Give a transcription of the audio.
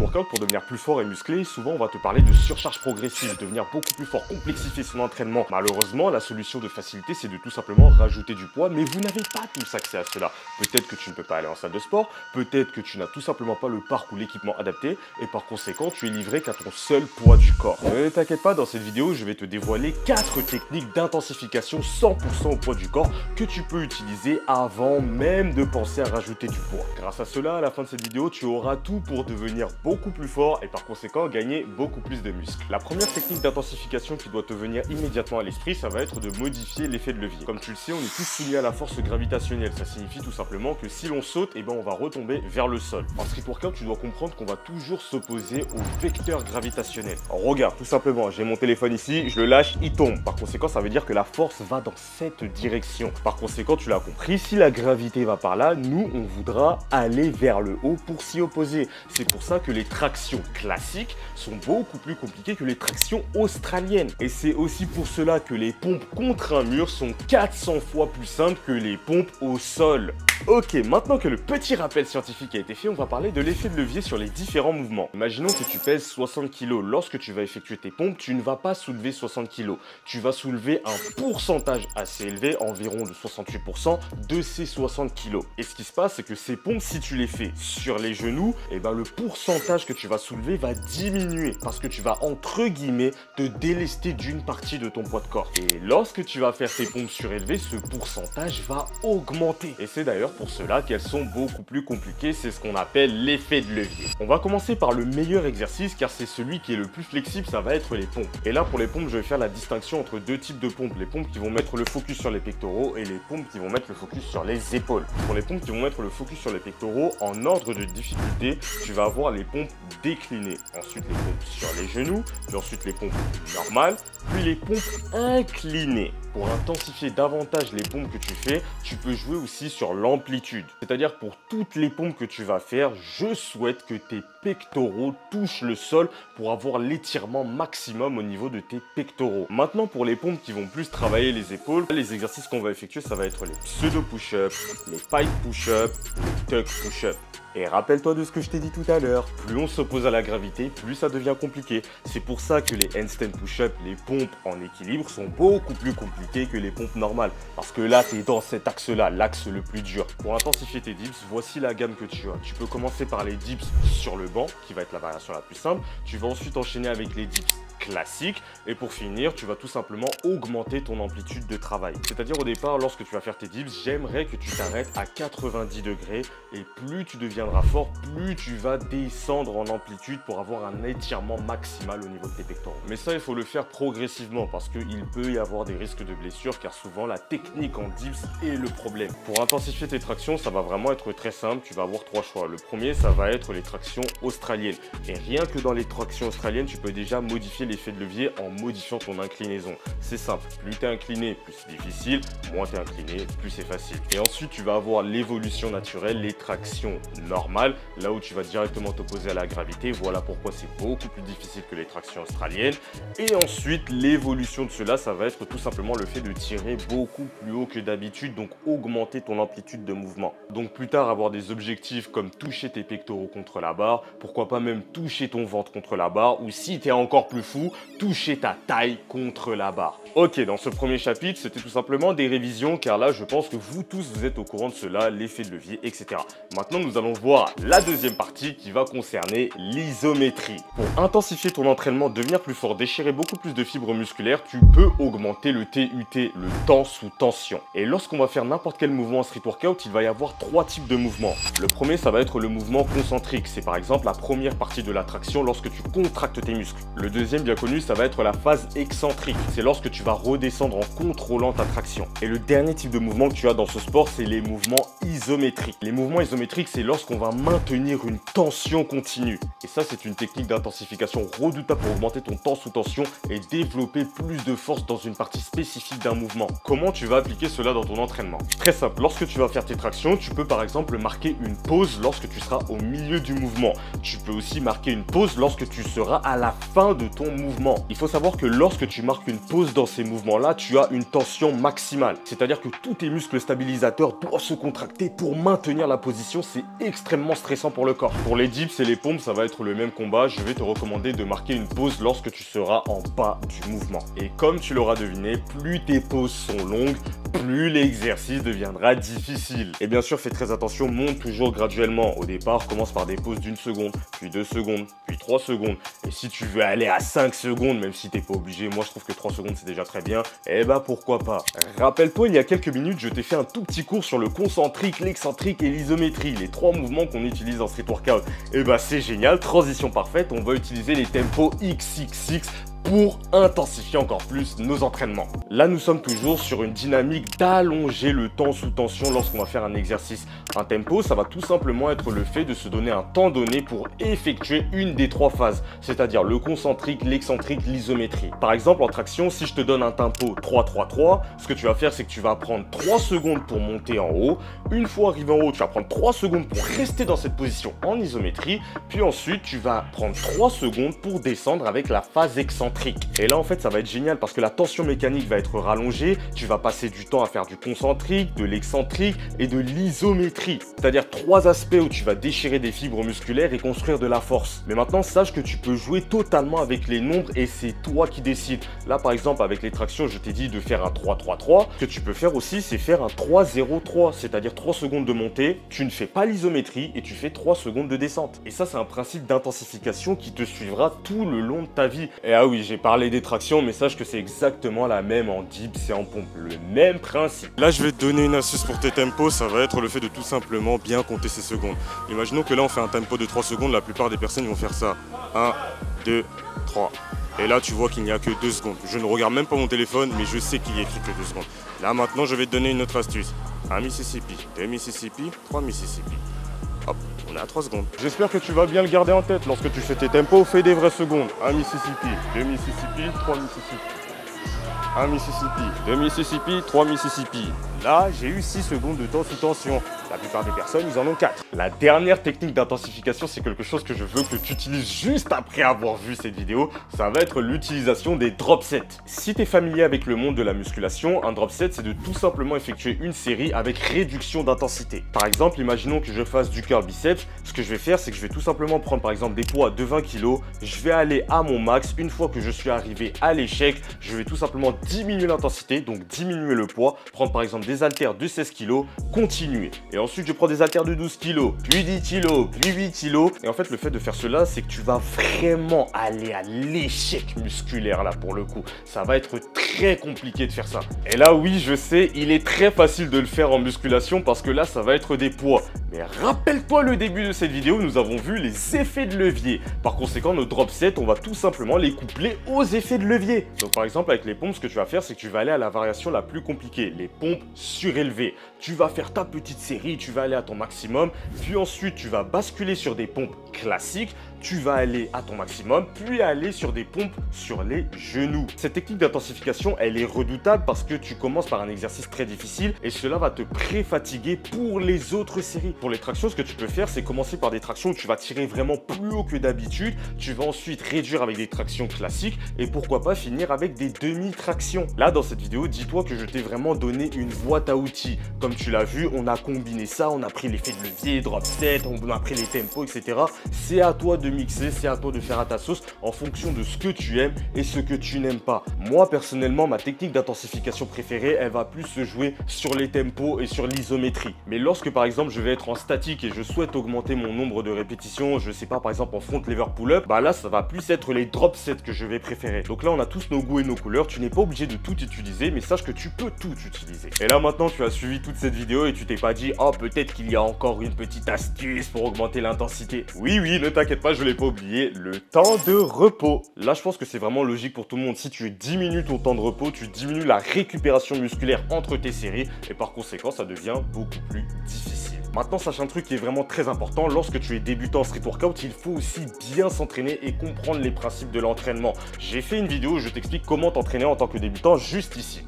workout, pour devenir plus fort et musclé, souvent on va te parler de surcharge progressive, devenir beaucoup plus fort, complexifier son entraînement. Malheureusement, la solution de facilité, c'est de tout simplement rajouter du poids, mais vous n'avez pas tous accès à cela. Peut-être que tu ne peux pas aller en salle de sport, peut-être que tu n'as tout simplement pas le parc ou l'équipement adapté, et par conséquent, tu es livré qu'à ton seul poids du corps. Ne t'inquiète pas, dans cette vidéo, je vais te dévoiler 4 techniques d'intensification 100% au poids du corps que tu peux utiliser avant même de penser à rajouter du poids. Grâce à cela, à la fin de cette vidéo, tu auras tout pour devenir beaucoup plus fort et par conséquent gagner beaucoup plus de muscles. La première technique d'intensification qui doit te venir immédiatement à l'esprit, ça va être de modifier l'effet de levier. Comme tu le sais, on est tous soumis à la force gravitationnelle. Ça signifie tout simplement que si l'on saute, on va retomber vers le sol. En street workout, tu dois comprendre qu'on va toujours s'opposer au vecteur gravitationnel. Alors, regarde, tout simplement, j'ai mon téléphone ici, je le lâche, il tombe. Par conséquent, ça veut dire que la force va dans cette direction. Par conséquent, tu l'as compris, si la gravité va par là, nous, on voudra aller vers le haut pour s'y opposer. C'est pour ça que les tractions classiques sont beaucoup plus compliquées que les tractions australiennes. Et c'est aussi pour cela que les pompes contre un mur sont 400 fois plus simples que les pompes au sol. Ok, maintenant que le petit rappel scientifique a été fait, on va parler de l'effet de levier sur les différents mouvements. Imaginons que tu pèses 60 kg. Lorsque tu vas effectuer tes pompes, tu ne vas pas soulever 60 kg. Tu vas soulever un pourcentage assez élevé, environ de 68%, de ces 60 kg. Et ce qui se passe, c'est que ces pompes, si tu les fais sur les genoux, le pourcentage que tu vas soulever va diminuer parce que tu vas, entre guillemets, te délester d'une partie de ton poids de corps. Et lorsque tu vas faire tes pompes surélevées, ce pourcentage va augmenter. Et c'est d'ailleurs pour cela qu'elles sont beaucoup plus compliquées, c'est ce qu'on appelle l'effet de levier. On va commencer par le meilleur exercice car c'est celui qui est le plus flexible, ça va être les pompes. Et là pour les pompes, je vais faire la distinction entre deux types de pompes. Les pompes qui vont mettre le focus sur les pectoraux et les pompes qui vont mettre le focus sur les épaules. Pour les pompes qui vont mettre le focus sur les pectoraux, en ordre de difficulté, tu vas avoir les pompes déclinées. Ensuite les pompes sur les genoux, puis ensuite les pompes normales, puis les pompes inclinées. Pour intensifier davantage les pompes que tu fais, tu peux jouer aussi sur l'amplitude. C'est-à-dire pour toutes les pompes que tu vas faire, je souhaite que tes pectoraux touchent le sol pour avoir l'étirement maximum au niveau de tes pectoraux. Maintenant, pour les pompes qui vont plus travailler les épaules, les exercices qu'on va effectuer, ça va être les pseudo push-up, les pipe push-up, les tuck push-up. Et rappelle-toi de ce que je t'ai dit tout à l'heure, plus on s'oppose à la gravité, plus ça devient compliqué. C'est pour ça que les handstand push-up, les pompes en équilibre, sont beaucoup plus compliquées que les pompes normales. Parce que là, tu es dans cet axe-là, l'axe le plus dur. Pour intensifier tes dips, voici la gamme que tu as. Tu peux commencer par les dips sur le banc, qui va être la variation la plus simple. Tu vas ensuite enchaîner avec les dips classique et pour finir tu vas tout simplement augmenter ton amplitude de travail. C'est-à-dire au départ lorsque tu vas faire tes dips, j'aimerais que tu t'arrêtes à 90 degrés et plus tu deviendras fort, plus tu vas descendre en amplitude pour avoir un étirement maximal au niveau de tes pectoraux. Mais ça il faut le faire progressivement parce qu'il peut y avoir des risques de blessures car souvent la technique en dips est le problème. Pour intensifier tes tractions, ça va vraiment être très simple, tu vas avoir 3 choix. Le premier ça va être les tractions australiennes et rien que dans les tractions australiennes tu peux déjà modifier l'effet de levier en modifiant ton inclinaison. C'est simple, plus tu es incliné, plus c'est difficile, moins tu es incliné, plus c'est facile. Et ensuite, tu vas avoir l'évolution naturelle, les tractions normales, là où tu vas directement t'opposer à la gravité. Voilà pourquoi c'est beaucoup plus difficile que les tractions australiennes. Et ensuite, l'évolution de cela, ça va être tout simplement le fait de tirer beaucoup plus haut que d'habitude, donc augmenter ton amplitude de mouvement. Donc plus tard, avoir des objectifs comme toucher tes pectoraux contre la barre, pourquoi pas même toucher ton ventre contre la barre, ou si tu es encore plus fou, toucher ta taille contre la barre. Ok, dans ce premier chapitre, c'était tout simplement des révisions car là, je pense que vous tous, vous êtes au courant de cela, l'effet de levier, etc. Maintenant, nous allons voir la deuxième partie qui va concerner l'isométrie. Pour intensifier ton entraînement, devenir plus fort, déchirer beaucoup plus de fibres musculaires, tu peux augmenter le TUT, le temps sous tension. Et lorsqu'on va faire n'importe quel mouvement en street workout, il va y avoir 3 types de mouvements. Le premier, ça va être le mouvement concentrique. C'est par exemple la première partie de la traction lorsque tu contractes tes muscles. Le deuxième, bien connu, ça va être la phase excentrique. C'est lorsque tu vas redescendre en contrôlant ta traction. Et le dernier type de mouvement que tu as dans ce sport, c'est les mouvements isométriques. Les mouvements isométriques, c'est lorsqu'on va maintenir une tension continue. Et ça, c'est une technique d'intensification redoutable pour augmenter ton temps sous tension et développer plus de force dans une partie spécifique d'un mouvement. Comment tu vas appliquer cela dans ton entraînement? Très simple, lorsque tu vas faire tes tractions, tu peux par exemple marquer une pause lorsque tu seras au milieu du mouvement. Tu peux aussi marquer une pause lorsque tu seras à la fin de ton mouvement. mouvements. Il faut savoir que lorsque tu marques une pause dans ces mouvements-là, tu as une tension maximale. C'est-à-dire que tous tes muscles stabilisateurs doivent se contracter pour maintenir la position. C'est extrêmement stressant pour le corps. Pour les dips et les pompes, ça va être le même combat. Je vais te recommander de marquer une pause lorsque tu seras en bas du mouvement. Et comme tu l'auras deviné, plus tes pauses sont longues, plus l'exercice deviendra difficile. Et bien sûr, fais très attention, monte toujours graduellement. Au départ, commence par des pauses d'1 seconde, puis 2 secondes, puis 3 secondes. Et si tu veux aller à 5 secondes, même si t'es pas obligé, moi je trouve que 3 secondes c'est déjà très bien, eh ben pourquoi pas. Rappelle-toi, il y a quelques minutes, je t'ai fait un tout petit cours sur le concentrique, l'excentrique et l'isométrie, les 3 mouvements qu'on utilise en street workout. Eh ben c'est génial, transition parfaite, on va utiliser les tempos XXX pour intensifier encore plus nos entraînements. Là, nous sommes toujours sur une dynamique d'allonger le temps sous tension lorsqu'on va faire un exercice. Un tempo, ça va tout simplement être le fait de se donner un temps donné pour effectuer une des 3 phases, c'est-à-dire le concentrique, l'excentrique, l'isométrie. Par exemple, en traction, si je te donne un tempo 3-3-3, ce que tu vas faire, c'est que tu vas prendre 3 secondes pour monter en haut. Une fois arrivé en haut, tu vas prendre 3 secondes pour rester dans cette position en isométrie. Puis ensuite, tu vas prendre 3 secondes pour descendre avec la phase excentrique. Et là en fait ça va être génial parce que la tension mécanique va être rallongée, tu vas passer du temps à faire du concentrique, de l'excentrique et de l'isométrie. C'est-à-dire 3 aspects où tu vas déchirer des fibres musculaires et construire de la force. Mais maintenant sache que tu peux jouer totalement avec les nombres et c'est toi qui décides. Là par exemple avec les tractions je t'ai dit de faire un 3-3-3. Ce que tu peux faire aussi c'est faire un 3-0-3, c'est-à-dire 3 secondes de montée, tu ne fais pas l'isométrie et tu fais 3 secondes de descente. Et ça c'est un principe d'intensification qui te suivra tout le long de ta vie. Et ah oui, j'ai parlé des tractions, mais sache que c'est exactement la même en dips et en pompe, le même principe. Là, je vais te donner une astuce pour tes tempos, ça va être le fait de tout simplement bien compter ces secondes. Imaginons que là, on fait un tempo de 3 secondes, la plupart des personnes vont faire ça. 1, 2, 3. Et là, tu vois qu'il n'y a que 2 secondes. Je ne regarde même pas mon téléphone, mais je sais qu'il y a écrit que 2 secondes. Là, maintenant, je vais te donner une autre astuce. 1 Mississippi, 2 Mississippi, 3 Mississippi. Hop, on est à 3 secondes. J'espère que tu vas bien le garder en tête. Lorsque tu fais tes tempos, fais des vraies secondes. 1 Mississippi, 2 Mississippi, 3 Mississippi. 1 Mississippi, 2 Mississippi, 3 Mississippi. Là, j'ai eu 6 secondes de temps sous tension. La plupart des personnes, ils en ont 4. La dernière technique d'intensification, c'est quelque chose que je veux que tu utilises juste après avoir vu cette vidéo. Ça va être l'utilisation des drop sets. Si tu es familier avec le monde de la musculation, un drop set, c'est de tout simplement effectuer une série avec réduction d'intensité. Par exemple, imaginons que je fasse du curl biceps. Ce que je vais faire, c'est que je vais tout simplement prendre par exemple des poids de 20 kg. Je vais aller à mon max. Une fois que je suis arrivé à l'échec, je vais tout simplement diminuer l'intensité, donc diminuer le poids. Prendre par exemple des haltères de 16 kg, continuer. Et ensuite, je prends des haltères de 12 kg, puis 10 kg, puis 8 kg. Et en fait, le fait de faire cela, c'est que tu vas vraiment aller à l'échec musculaire là pour le coup. Ça va être très compliqué de faire ça. Et là, oui, je sais, il est très facile de le faire en musculation parce que là, ça va être des poids. Mais rappelle-toi le début de cette vidéo, nous avons vu les effets de levier. Par conséquent, nos drop sets, on va tout simplement les coupler aux effets de levier. Donc par exemple, avec les pompes, ce que tu vas faire, c'est que tu vas aller à la variation la plus compliquée, les pompes surélevées. Tu vas faire ta petite série, tu vas aller à ton maximum, puis ensuite tu vas basculer sur des pompes classiques, tu vas aller à ton maximum, puis aller sur des pompes sur les genoux. Cette technique d'intensification, elle est redoutable parce que tu commences par un exercice très difficile et cela va te pré-fatiguer pour les autres séries. Pour les tractions, ce que tu peux faire, c'est commencer par des tractions où tu vas tirer vraiment plus haut que d'habitude. Tu vas ensuite réduire avec des tractions classiques et pourquoi pas finir avec des demi-tractions. Là, dans cette vidéo, dis-toi que je t'ai vraiment donné une boîte à outils. Comme tu l'as vu, on a combiné ça, on a pris l'effet de levier, drop set, on a pris les tempos, etc. C'est à toi de mixer, c'est à toi de faire à ta sauce en fonction de ce que tu aimes et ce que tu n'aimes pas. Moi, personnellement, ma technique d'intensification préférée, elle va plus se jouer sur les tempos et sur l'isométrie. Mais lorsque, par exemple, je vais être en statique et je souhaite augmenter mon nombre de répétitions, je sais pas, par exemple en front lever pull-up, bah là, ça va plus être les drop sets que je vais préférer. Donc là, on a tous nos goûts et nos couleurs. Tu n'es pas obligé de tout utiliser, mais sache que tu peux tout utiliser. Et là, maintenant, tu as suivi toute cette vidéo et tu t'es pas dit, oh, peut-être qu'il y a encore une petite astuce pour augmenter l'intensité. Oui, ne t'inquiète pas, je l'ai pas oublié, le temps de repos. Là, je pense que c'est vraiment logique pour tout le monde. Si tu diminues ton temps de repos, tu diminues la récupération musculaire entre tes séries et par conséquent, ça devient beaucoup plus difficile. Maintenant, sache un truc qui est vraiment très important. Lorsque tu es débutant en street workout, il faut aussi bien s'entraîner et comprendre les principes de l'entraînement. J'ai fait une vidéo où je t'explique comment t'entraîner en tant que débutant juste ici.